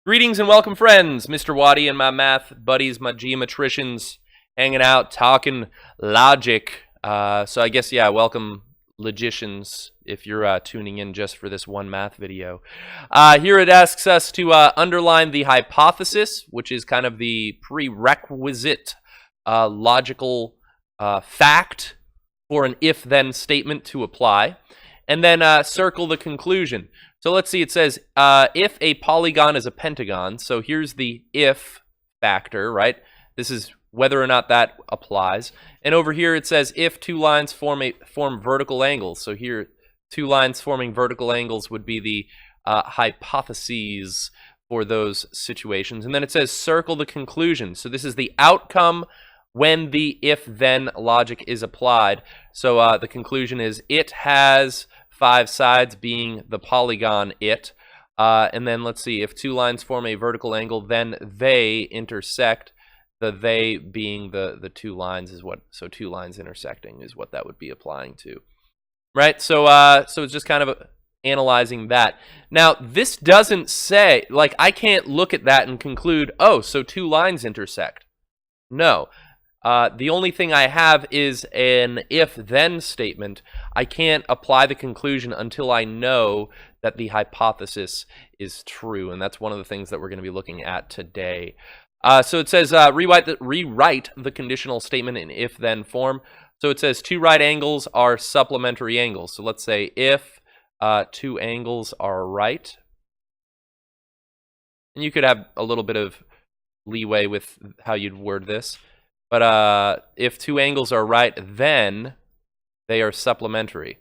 Greetings and welcome, friends. Mr. Waddy and my math buddies, my geometricians, hanging out, talking logic. So I guess, yeah, welcome, logicians, if you're tuning in just for this one math video. Here it asks us to underline the hypothesis, which is kind of the prerequisite logical fact for an if-then statement to apply, and then circle the conclusion. So let's see, it says, if a polygon is a pentagon, so here's the if factor, right? This is whether or not that applies. And over here it says, if two lines form vertical angles. So here, two lines forming vertical angles would be the hypotheses for those situations. And then it says, circle the conclusion. So this is the outcome when the if-then logic is applied. So the conclusion is, it has 5 sides, being the polygon it. And then let's see, if two lines form a vertical angle, then they intersect. The they being the two lines is what, so two lines intersecting is what that would be applying to. Right? So so it's just kind of analyzing that. Now, this doesn't say, like, I can't look at that and conclude, oh, so two lines intersect. No. The only thing I have is an if-then statement. I can't apply the conclusion until I know that the hypothesis is true, and that's one of the things that we're going to be looking at today. So it says, rewrite the conditional statement in if-then form. So it says, two right angles are supplementary angles. So let's say if two angles are right, and you could have a little bit of leeway with how you'd word this. But if two angles are right, then they are supplementary.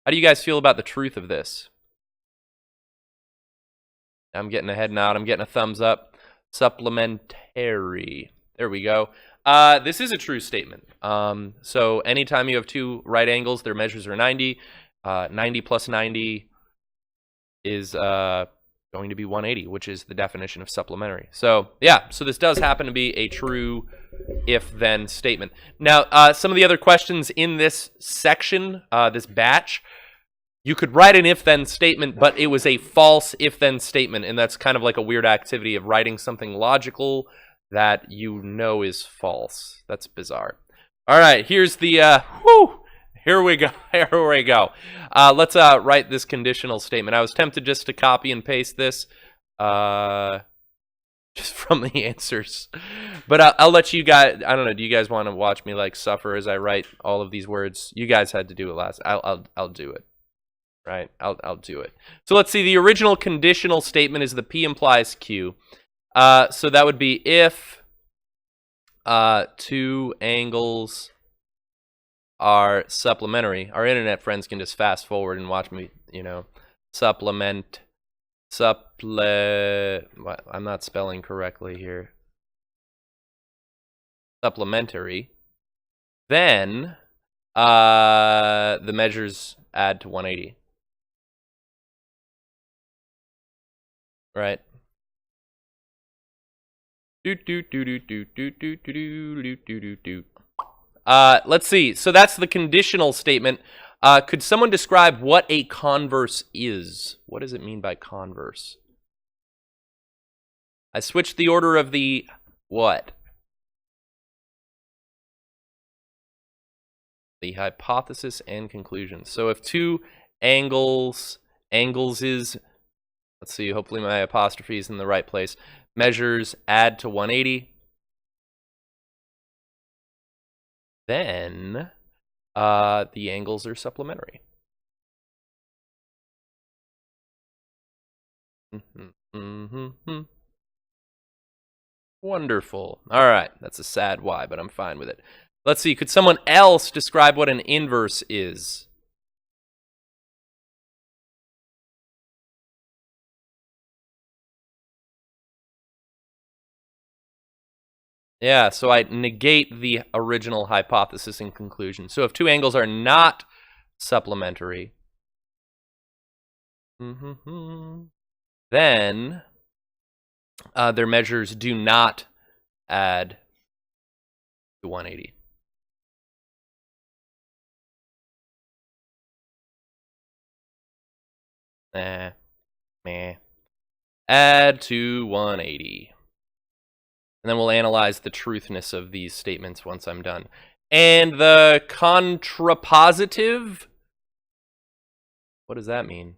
How do you guys feel about the truth of this? I'm getting a head nod. I'm getting a thumbs up. Supplementary. There we go. This is a true statement. So anytime you have two right angles, their measures are 90. 90 plus 90 is going to be 180, which is the definition of supplementary. So yeah, so this does happen to be a true if-then statement. Now, some of the other questions in this section, this batch, you could write an if-then statement, but it was a false if-then statement, and that's kind of like a weird activity of writing something logical that you know is false. That's bizarre. All right, here's the, here we go, here we go. Let's write this conditional statement. I was tempted just to copy and paste this, just from the answers. But I'll let you guys, I don't know, do you guys want to watch me like suffer as I write all of these words? You guys had to do it last. I'll do it. Right? I'll do it. So let's see, the original conditional statement is the P implies Q. So that would be if two angles are supplementary. Our internet friends can just fast forward and watch me, you know, I'm not spelling correctly here. Supplementary. Then the measures add to 180. Right? Let's see. So that's the conditional statement. Could someone describe what a converse is? What does it mean by converse? I switched the order of the what? The hypothesis and conclusion. So if two angles is, let's see, hopefully my apostrophe is in the right place, measures add to 180, then the angles are supplementary. Wonderful. All right, that's a sad why, but I'm fine with it. Let's see, could someone else describe what an inverse is? Yeah, so I negate the original hypothesis and conclusion. So if two angles are not supplementary, then their measures do not add to 180. Meh. add to 180. And then we'll analyze the truthness of these statements once I'm done. And the contrapositive, what does that mean?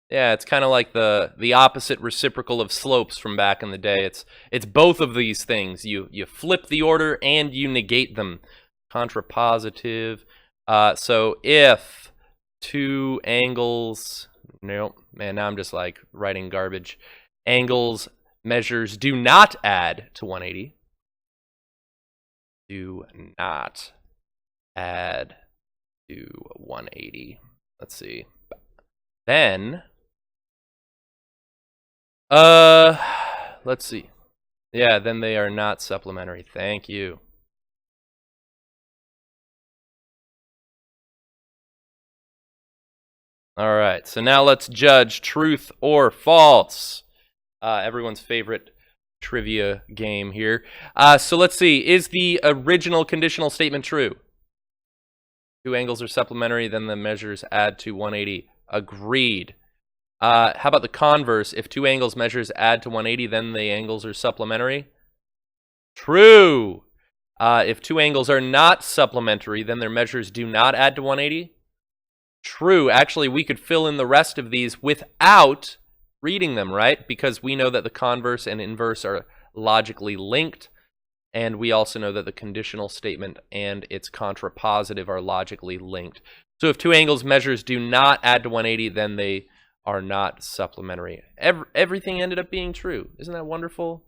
Yeah, it's kind of like the opposite reciprocal of slopes from back in the day. It's both of these things. You flip the order and you negate them. Contrapositive. So if two angles, nope, man, now I'm just like writing garbage. Angles measures do not add to 180. Do not add to 180. Let's see. Then let's see. Yeah, then they are not supplementary. Thank you. All right, so now let's judge truth or false. Everyone's favorite trivia game here. So let's see. Is the original conditional statement true? Two angles are supplementary, then the measures add to 180. Agreed. How about the converse? If two angles measures add to 180, then the angles are supplementary? True. If two angles are not supplementary, then their measures do not add to 180? True. Actually, we could fill in the rest of these without reading them, right? Because we know that the converse and inverse are logically linked, and we also know that the conditional statement and its contrapositive are logically linked. So if two angles measures do not add to 180, then they are not supplementary. Everything ended up being true. Isn't that wonderful?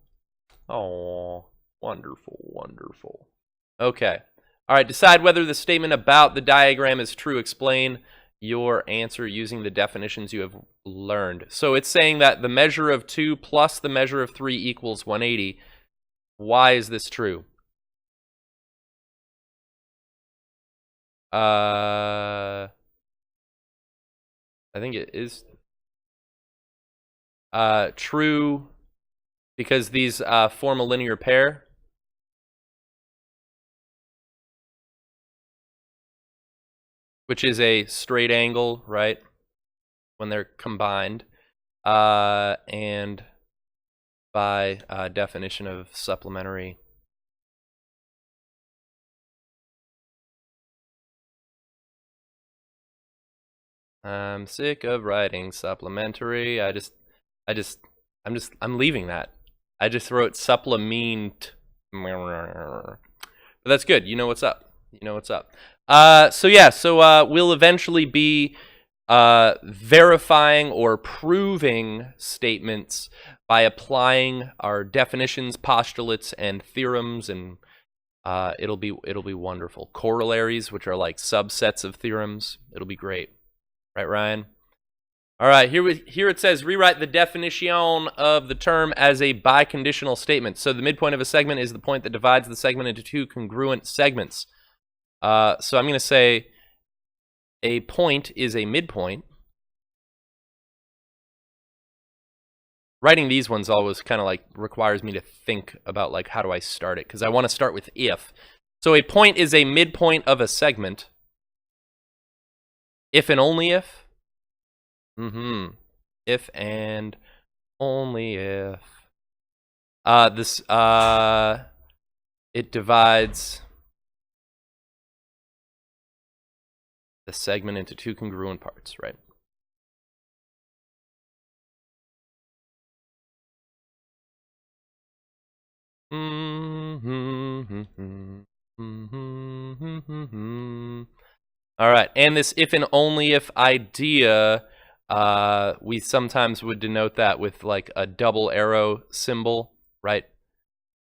Oh, wonderful, wonderful. Okay. All right, decide whether the statement about the diagram is true. Explain your answer using the definitions you have learned. So it's saying that the measure of 2 plus the measure of 3 equals 180. Why is this true? I think it is true because these form a linear pair. Which is a straight angle, right? When they're combined. And by definition of supplementary. I'm sick of writing supplementary. I'm leaving that. I just wrote supplement. But that's good. You know what's up. You know what's up. So we'll eventually be verifying or proving statements by applying our definitions, postulates, and theorems, and it'll be wonderful. Corollaries, which are like subsets of theorems. It'll be great. Right, Ryan? All right, here it says, rewrite the definition of the term as a biconditional statement. So the midpoint of a segment is the point that divides the segment into two congruent segments. So I'm going to say a point is a midpoint. Writing these ones always kind of like requires me to think about like how do I start it, because I want to start with if. So a point is a midpoint of a segment. If and only if. If and only if. It divides the segment into two congruent parts, right? All right, and this if and only if idea, we sometimes would denote that with like a double arrow symbol, right?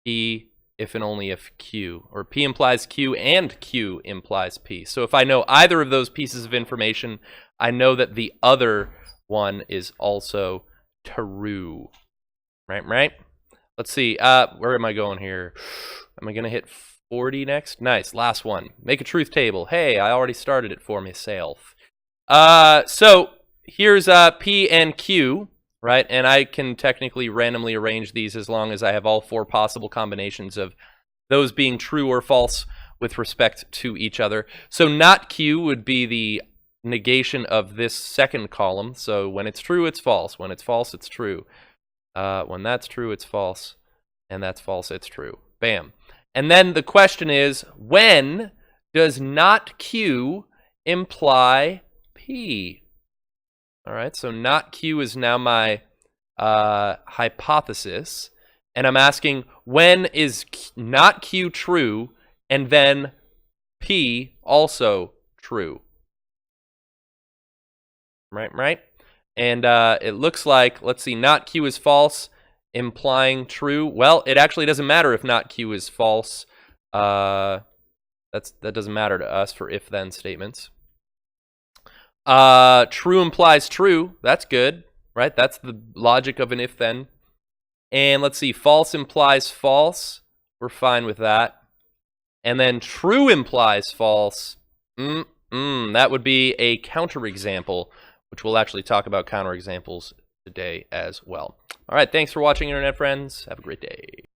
P if and only if Q, or P implies Q and Q implies P. So if I know either of those pieces of information, I know that the other one is also true, right? Let's see, where am I going here? Am I gonna hit 40 next? Nice, last one. Make a truth table. Hey, I already started it for myself. So here's P and Q, right? And I can technically randomly arrange these as long as I have all four possible combinations of those being true or false with respect to each other. So not Q would be the negation of this second column. So when it's true, it's false. When it's false, it's true. When that's true, it's false. And that's false, it's true. Bam. And then the question is, when does not Q imply P? All right, so not Q is now my hypothesis. And I'm asking, when is not Q true, and then P also true? Right? And it looks like, let's see, not Q is false, implying true. Well, it actually doesn't matter if not Q is false. That doesn't matter to us for if-then statements. True implies true. That's good, right? That's the logic of an if-then. And let's see, false implies false. We're fine with that. And then true implies false. That would be a counterexample, which we'll actually talk about counterexamples today as well. All right, thanks for watching, Internet friends. Have a great day.